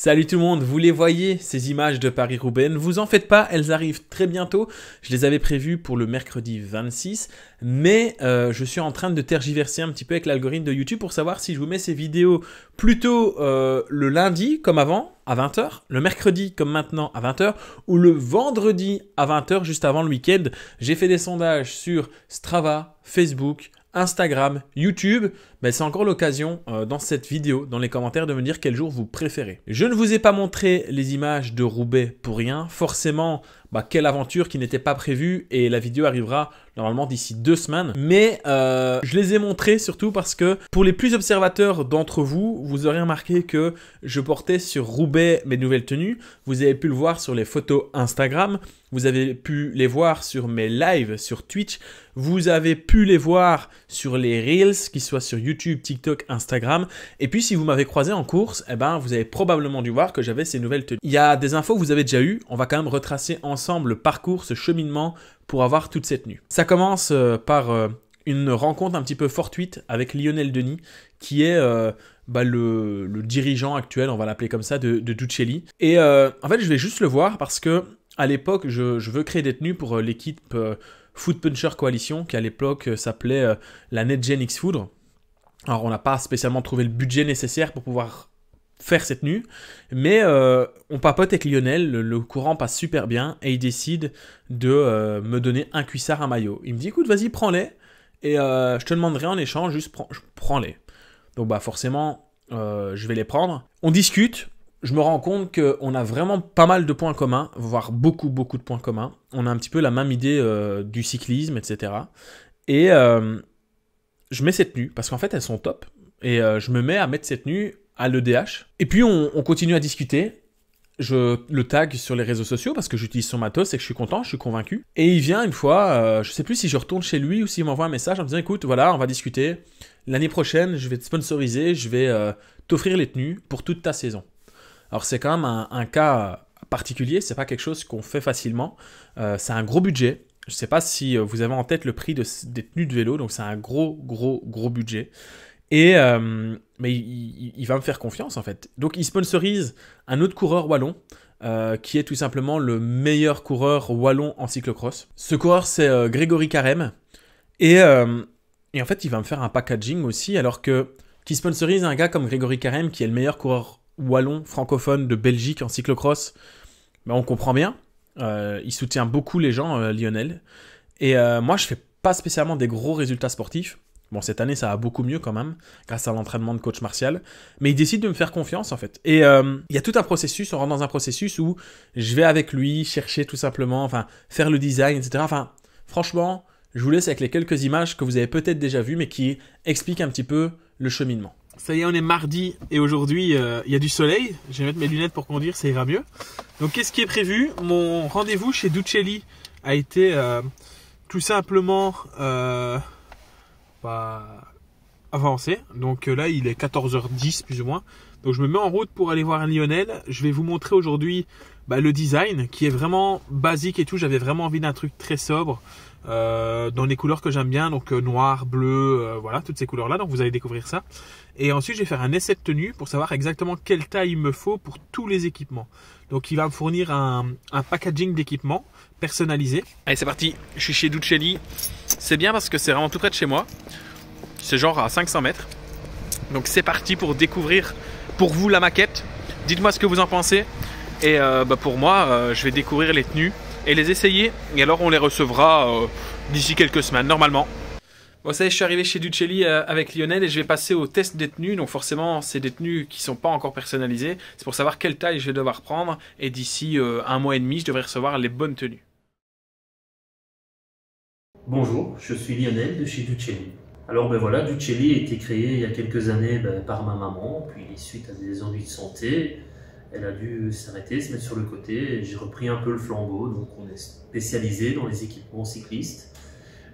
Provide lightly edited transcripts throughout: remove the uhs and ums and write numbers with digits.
Salut tout le monde, vous les voyez, ces images de Paris-Roubaix, ne vous en faites pas, elles arrivent très bientôt. Je les avais prévues pour le mercredi 26, mais je suis en train de tergiverser un petit peu avec l'algorithme de YouTube pour savoir si je vous mets ces vidéos plutôt le lundi comme avant à 20 h, le mercredi comme maintenant à 20 h ou le vendredi à 20 h juste avant le week-end. J'ai fait des sondages sur Strava, Facebook, Instagram, YouTube, mais c'est encore l'occasion dans cette vidéo, dans les commentaires, de me dire quel jour vous préférez. Je ne vous ai pas montré les images de Roubaix pour rien. Forcément, quelle aventure qui n'était pas prévue, et la vidéo arrivera normalement d'ici 2 semaines. Mais je les ai montrées surtout parce que pour les plus observateurs d'entre vous, vous aurez remarqué que je portais sur Roubaix mes nouvelles tenues. Vous avez pu le voir sur les photos Instagram. Vous avez pu les voir sur mes lives sur Twitch. Vous avez pu les voir sur les Reels, qu'ils soient sur YouTube, TikTok, Instagram. Et puis, si vous m'avez croisé en course, vous avez probablement dû voir que j'avais ces nouvelles tenues. Il y a des infos que vous avez déjà eues. On va quand même retracer ensemble le parcours, ce cheminement pour avoir toutes ces tenues. Ça commence par une rencontre un petit peu fortuite avec Lionel Denis, qui est le dirigeant actuel, on va l'appeler comme ça, de Ducelli. Et en fait, je vais juste le voir parce que à l'époque, je veux créer des tenues pour l'équipe Food Puncher Coalition, qui à l'époque s'appelait la NetGen X Food. Alors, on n'a pas spécialement trouvé le budget nécessaire pour pouvoir faire cette tenue, mais on papote avec Lionel, le courant passe super bien, et il décide de me donner un cuissard, un maillot. Il me dit, écoute, vas-y, prends-les, et je te demanderai en échange, juste prends-les. Donc, forcément, je vais les prendre. On discute. Je me rends compte qu'on a vraiment pas mal de points communs, voire beaucoup de points communs. On a un petit peu la même idée du cyclisme, etc. Et je mets ces tenues, parce qu'en fait, elles sont top. Et je me mets à mettre ces tenues à l'EDH. Et puis, on continue à discuter. Je le tag sur les réseaux sociaux, parce que j'utilise son matos et que je suis content, je suis convaincu. Et il vient une fois, je sais plus si je retourne chez lui ou s'il m'envoie un message en me disant, écoute, voilà, on va discuter. L'année prochaine, je vais te sponsoriser, je vais t'offrir les tenues pour toute ta saison. Alors, c'est quand même un cas particulier, c'est pas quelque chose qu'on fait facilement. C'est un gros budget. Je ne sais pas si vous avez en tête le prix des tenues de vélo, donc c'est un gros budget. Et mais il va me faire confiance en fait. Donc, il sponsorise un autre coureur wallon, qui est tout simplement le meilleur coureur wallon en cyclocross. Ce coureur, c'est Grégory Carême. Et en fait, il va me faire un packaging aussi, alors qu'il sponsorise un gars comme Grégory Carême, qui est le meilleur coureur wallon francophone de Belgique en cyclocross. On comprend bien. Il soutient beaucoup les gens, Lionel. Et moi, je fais pas spécialement des gros résultats sportifs. Bon, cette année, ça va beaucoup mieux quand même, grâce à l'entraînement de coach Martial. Mais il décide de me faire confiance, en fait. Et il y a tout un processus, on rentre dans un processus où je vais avec lui chercher tout simplement, faire le design, etc. Franchement, je vous laisse avec les quelques images que vous avez peut-être déjà vues, mais qui expliquent un petit peu le cheminement. Ça y est, on est mardi et aujourd'hui, il y a du soleil. Je vais mettre mes lunettes pour conduire, ça ira mieux. Donc, qu'est-ce qui est prévu? Mon rendez-vous chez Ducelli a été tout simplement avancé. Donc là, il est 14h10 plus ou moins. Donc, je me mets en route pour aller voir Lionel. Je vais vous montrer aujourd'hui le design qui est vraiment basique et tout. J'avais vraiment envie d'un truc très sobre. Dans les couleurs que j'aime bien, donc noir, bleu, voilà, toutes ces couleurs là, donc vous allez découvrir ça. Et ensuite je vais faire un essai de tenue pour savoir exactement quelle taille il me faut pour tous les équipements. Donc il va me fournir un packaging d'équipements personnalisé. Allez, c'est parti, je suis chez Ducelli. C'est bien parce que c'est vraiment tout près de chez moi, c'est genre à 500 mètres. Donc c'est parti pour découvrir pour vous la maquette. Dites-moi ce que vous en pensez. Et pour moi, je vais découvrir les tenues et les essayer, et alors on les recevra d'ici quelques semaines, normalement. Bon, ça y est, je suis arrivé chez Ducelli avec Lionel et je vais passer au test des tenues. Donc forcément, c'est des tenues qui ne sont pas encore personnalisées. C'est pour savoir quelle taille je vais devoir prendre, et d'ici 1 mois et demi, je devrais recevoir les bonnes tenues. Bonjour, je suis Lionel de chez Ducelli. Alors voilà, Ducelli a été créé il y a quelques années par ma maman, puis suite à des ennuis de santé, elle a dû s'arrêter, se mettre sur le côté, et j'ai repris un peu le flambeau. Donc on est spécialisé dans les équipements cyclistes,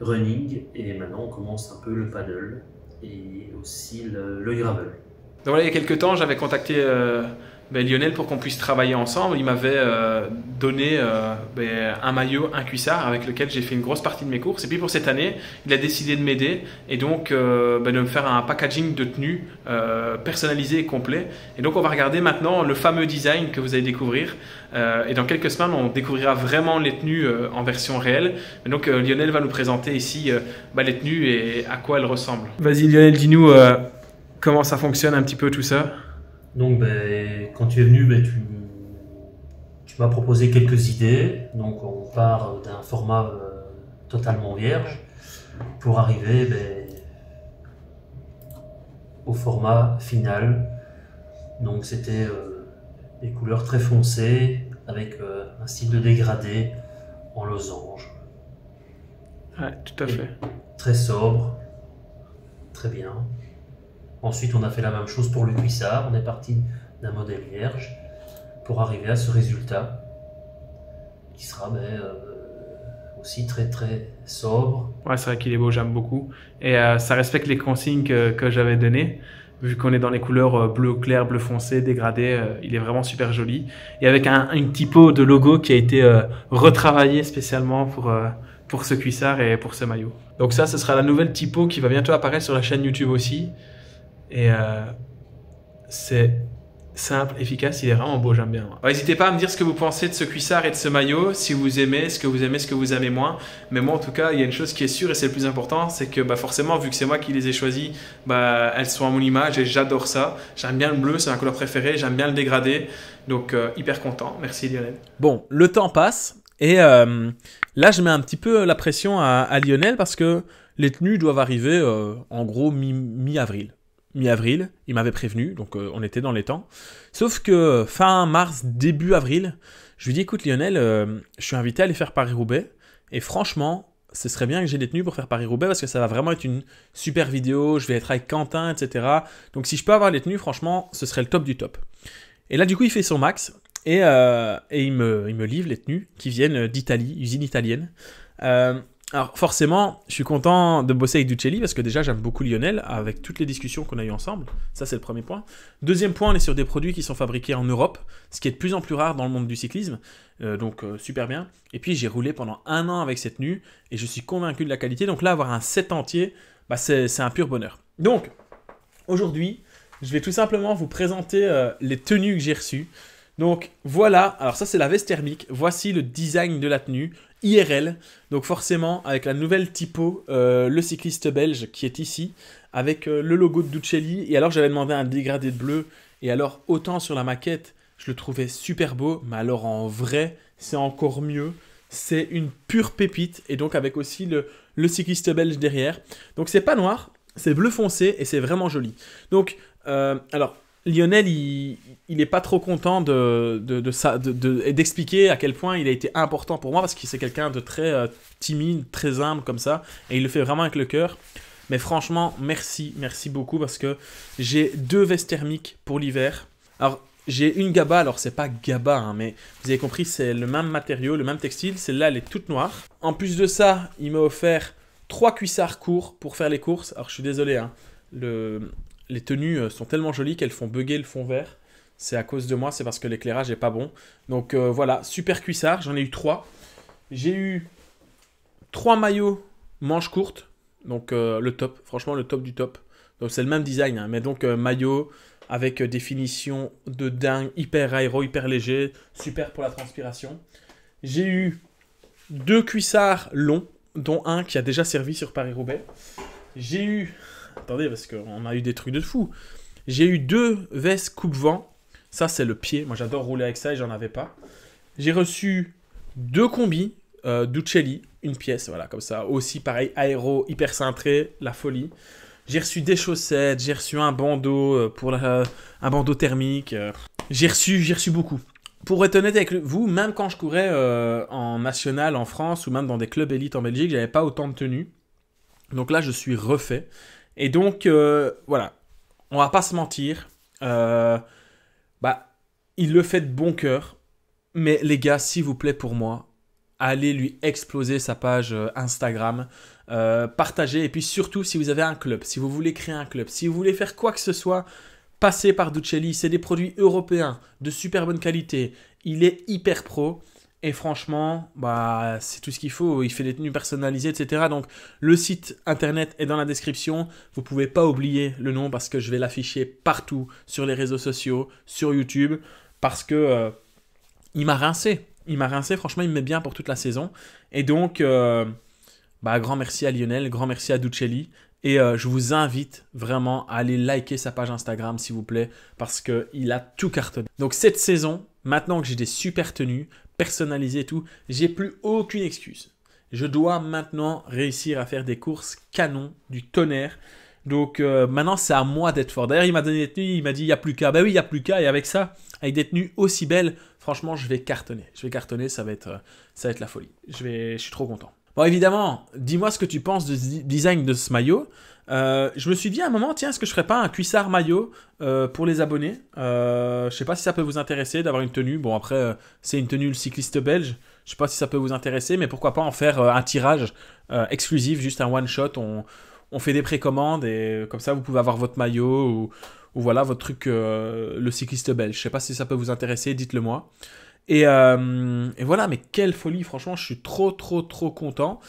running, et maintenant on commence un peu le paddle et aussi le gravel. Donc voilà, il y a quelques temps, j'avais contacté Lionel pour qu'on puisse travailler ensemble. Il m'avait donné un maillot, un cuissard avec lequel j'ai fait une grosse partie de mes courses. Et puis pour cette année, il a décidé de m'aider et donc de me faire un packaging de tenue personnalisé et complet. Et donc on va regarder maintenant le fameux design que vous allez découvrir. Et dans quelques semaines, on découvrira vraiment les tenues en version réelle. Et donc Lionel va nous présenter ici les tenues et à quoi elles ressemblent. Vas-y Lionel, dis-nous comment ça fonctionne un petit peu tout ça. Donc, quand tu es venu, tu m'as proposé quelques idées. Donc, on part d'un format totalement vierge pour arriver au format final. Donc, c'était des couleurs très foncées avec un style de dégradé en losange. Ouais, tout à fait. Très sobre, très bien. Ensuite, on a fait la même chose pour le cuissard. On est parti d'un modèle vierge pour arriver à ce résultat qui sera aussi très très sobre. Ouais, c'est vrai qu'il est beau, j'aime beaucoup. Et ça respecte les consignes que j'avais données. Vu qu'on est dans les couleurs bleu clair, bleu foncé, dégradé, il est vraiment super joli. Et avec une typo de logo qui a été retravaillé spécialement pour ce cuissard et pour ce maillot. Donc ça, ce sera la nouvelle typo qui va bientôt apparaître sur la chaîne YouTube aussi. Et c'est simple, efficace, il est vraiment beau, j'aime bien. N'hésitez pas à me dire ce que vous pensez de ce cuissard et de ce maillot, si vous aimez, ce que vous aimez moins. Mais moi en tout cas, il y a une chose qui est sûre et c'est le plus important, c'est que forcément, vu que c'est moi qui les ai choisis, elles sont à mon image et j'adore ça. J'aime bien le bleu, c'est ma couleur préférée, j'aime bien le dégradé. Donc hyper content, merci Lionel. Bon, le temps passe et là je mets un petit peu la pression à Lionel parce que les tenues doivent arriver en gros mi-avril. Mi-avril, il m'avait prévenu, donc on était dans les temps. Sauf que fin mars, début avril, je lui dis écoute Lionel, je suis invité à aller faire Paris-Roubaix et franchement, ce serait bien que j'ai des tenues pour faire Paris-Roubaix parce que ça va vraiment être une super vidéo, je vais être avec Quentin, etc. Donc si je peux avoir les tenues, franchement, ce serait le top du top. Et là du coup, il fait son max et il me livre les tenues qui viennent d'Italie, usine italienne. Alors forcément, je suis content de bosser avec Ducelli parce que déjà j'aime beaucoup Lionel avec toutes les discussions qu'on a eues ensemble. Ça c'est le premier point. Deuxième point, on est sur des produits qui sont fabriqués en Europe, ce qui est de plus en plus rare dans le monde du cyclisme. Donc super bien. Et puis j'ai roulé pendant 1 an avec cette tenue et je suis convaincu de la qualité. Donc là, avoir un set entier, c'est un pur bonheur. Donc aujourd'hui, je vais tout simplement vous présenter les tenues que j'ai reçues. Donc voilà, alors ça c'est la veste thermique. Voici le design de la tenue. IRL, donc forcément avec la nouvelle typo, le cycliste belge qui est ici, avec le logo de Ducelli, et alors j'avais demandé un dégradé de bleu, et alors autant sur la maquette, je le trouvais super beau, mais alors en vrai, c'est encore mieux, c'est une pure pépite, et donc avec aussi le cycliste belge derrière, donc c'est pas noir, c'est bleu foncé, et c'est vraiment joli. Donc, alors, Lionel, il n'est pas trop content d'expliquer à quel point il a été important pour moi parce que c'est quelqu'un de très timide, très humble comme ça et il le fait vraiment avec le cœur. Mais franchement, merci beaucoup parce que j'ai 2 vestes thermiques pour l'hiver. Alors, j'ai une GABA, alors c'est pas GABA, hein, mais vous avez compris, c'est le même matériau, le même textile. Celle-là, elle est toute noire. En plus de ça, il m'a offert 3 cuissards courts pour faire les courses. Alors, je suis désolé, hein, les tenues sont tellement jolies qu'elles font bugger le fond vert. C'est à cause de moi, c'est parce que l'éclairage n'est pas bon. Donc voilà, super cuissard, j'en ai eu 3. J'ai eu 3 maillots manches courtes. Donc le top, franchement le top du top. Donc c'est le même design, hein, mais donc maillot avec des finitions de dingue, hyper aéro, hyper léger, super pour la transpiration. J'ai eu 2 cuissards longs, dont un qui a déjà servi sur Paris-Roubaix. J'ai eu... Attendez, parce qu'on a eu des trucs de fou. J'ai eu 2 vestes coupe-vent. Ça, c'est le pied. Moi, j'adore rouler avec ça et j'en avais pas. J'ai reçu 2 combis Ducelli, une pièce, voilà, comme ça. Aussi, pareil, aéro, hyper cintré, la folie. J'ai reçu des chaussettes, j'ai reçu un bandeau un bandeau thermique. J'ai reçu beaucoup. Pour être honnête avec vous, même quand je courais en national en France ou même dans des clubs élites en Belgique, j'avais pas autant de tenues. Donc là, je suis refait. Et donc, voilà, on va pas se mentir, il le fait de bon cœur, mais les gars, s'il vous plaît pour moi, allez lui exploser sa page Instagram, partagez, et puis surtout, si vous avez un club, si vous voulez créer un club, si vous voulez faire quoi que ce soit, passez par Ducelli. C'est des produits européens de super bonne qualité. Il est hyper pro. Et franchement, bah, c'est tout ce qu'il faut. Il fait des tenues personnalisées, etc. Donc, le site internet est dans la description. Vous ne pouvez pas oublier le nom parce que je vais l'afficher partout sur les réseaux sociaux, sur YouTube. Parce que il m'a rincé. Il m'a rincé. Franchement, il me met bien pour toute la saison. Et donc, bah, grand merci à Lionel. Grand merci à Ducelli. Et je vous invite vraiment à aller liker sa page Instagram, s'il vous plaît. Parce qu'il a tout cartonné. Donc, cette saison, maintenant que j'ai des super tenues, personnalisé et tout, j'ai plus aucune excuse. Je dois maintenant réussir à faire des courses canon, du tonnerre. Donc maintenant, c'est à moi d'être fort. D'ailleurs, il m'a donné des tenues, il m'a dit, il n'y a plus qu'à. Ben oui, il n'y a plus qu'à. Et avec ça, avec des tenues aussi belles, franchement, je vais cartonner. Je vais cartonner, ça va être la folie. Je suis trop content. Bon, évidemment, dis-moi ce que tu penses du design de ce maillot. Je me suis dit à un moment, tiens, est-ce que je ferais pas un cuissard maillot pour les abonnés? Je sais pas si ça peut vous intéresser d'avoir une tenue. Bon, après, c'est une tenue le cycliste belge. Je sais pas si ça peut vous intéresser, mais pourquoi pas en faire un tirage exclusif, juste un one shot. On fait des précommandes et comme ça, vous pouvez avoir votre maillot ou voilà votre truc, le cycliste belge. Je sais pas si ça peut vous intéresser, dites-le moi. Et voilà, mais quelle folie, franchement, je suis trop content.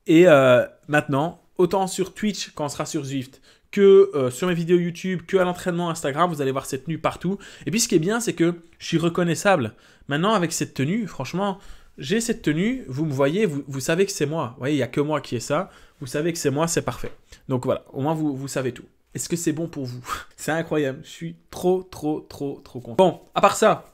Et maintenant, autant sur Twitch quand on sera sur Zwift, que sur mes vidéos YouTube, que à l'entraînement Instagram, vous allez voir cette tenue partout. Et puis ce qui est bien, c'est que je suis reconnaissable. Maintenant, avec cette tenue, franchement, j'ai cette tenue, vous me voyez, vous savez que c'est moi. Vous voyez, il n'y a que moi qui ai ça. Vous savez que c'est moi, c'est parfait. Donc voilà, au moins vous savez tout. Est-ce que c'est bon pour vous? C'est incroyable, je suis trop content. Bon, à part ça,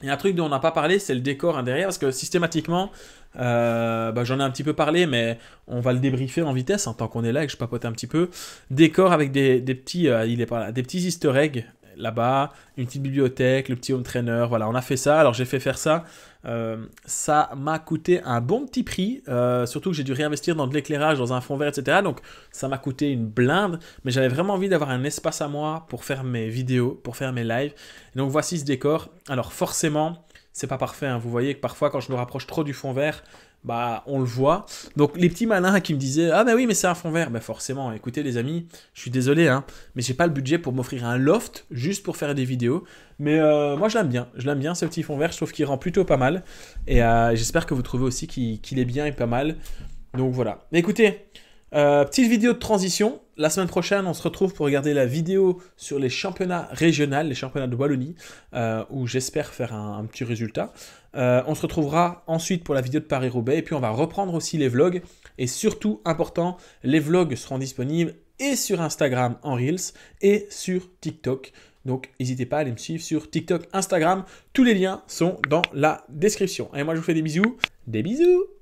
il y a un truc dont on n'a pas parlé, c'est le décor derrière, parce que systématiquement, bah, j'en ai un petit peu parlé, mais on va le débriefer en vitesse, tant qu'on est là et que je papote un petit peu. Décor avec des petits, il est pas là, des petits easter eggs là-bas, une petite bibliothèque, le petit home trainer, voilà, on a fait ça. Alors j'ai fait faire ça, ça m'a coûté un bon petit prix, surtout que j'ai dû réinvestir dans de l'éclairage, dans un fond vert, etc. Donc ça m'a coûté une blinde, mais j'avais vraiment envie d'avoir un espace à moi pour faire mes vidéos, pour faire mes lives. Et donc voici ce décor. Alors forcément, c'est pas parfait, hein. Vous voyez que parfois quand je me rapproche trop du fond vert, bah on le voit. Donc les petits malins qui me disaient ah bah oui mais c'est un fond vert, bah forcément, écoutez les amis, je suis désolé hein, mais j'ai pas le budget pour m'offrir un loft juste pour faire des vidéos. Mais moi je l'aime bien ce petit fond vert, je trouve qu'il rend plutôt pas mal. Et j'espère que vous trouvez aussi qu'il est bien et pas mal. Donc voilà. Mais écoutez, petite vidéo de transition. La semaine prochaine, on se retrouve pour regarder la vidéo sur les championnats régionaux, les championnats de Wallonie, où j'espère faire un petit résultat. On se retrouvera ensuite pour la vidéo de Paris-Roubaix, et puis on va reprendre aussi les vlogs. Et surtout, important, les vlogs seront disponibles et sur Instagram en Reels et sur TikTok. Donc n'hésitez pas à aller me suivre sur TikTok, Instagram. Tous les liens sont dans la description. Et moi, je vous fais des bisous. Des bisous!